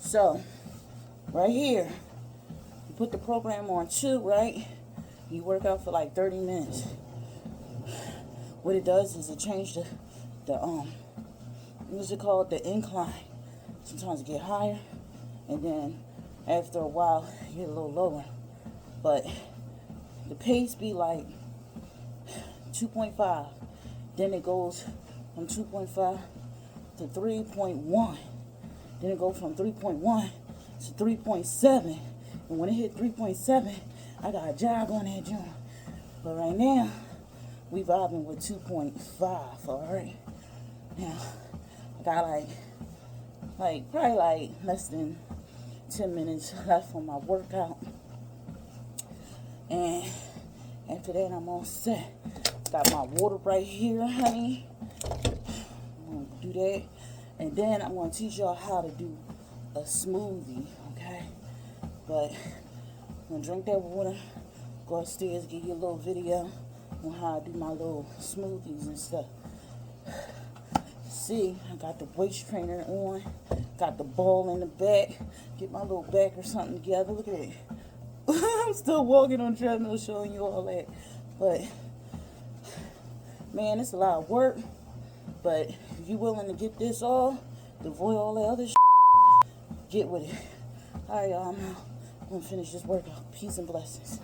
So, right here, you put the program on 2, right? You work out for like 30 minutes. What it does is it changes the what's it called? The incline. Sometimes it get higher, and then after a while, you get a little lower. But the pace be like 2.5. Then it goes from 2.5 to 3.1. Then it goes from 3.1 to 3.7. And when it hit 3.7, I got a jog on that joint. But right now, we vibing with 2.5, alright? Now, I got probably like less than 10 minutes left on my workout. And after that, I'm all set. Got my water right here, honey. I'm gonna do that. And then I'm gonna teach y'all how to do a smoothie, okay? But I'm gonna drink that water, go upstairs, give you a little video on how I do my little smoothies and stuff. See, I got the waist trainer on, got the ball in the back, get my little back or something together. Look at it. I'm still walking on treadmill showing you all that. But, man, it's a lot of work. But if you're willing to get this all, to avoid all that other shit, get with it. Alright, y'all, I'm going to finish this workout. Peace and blessings.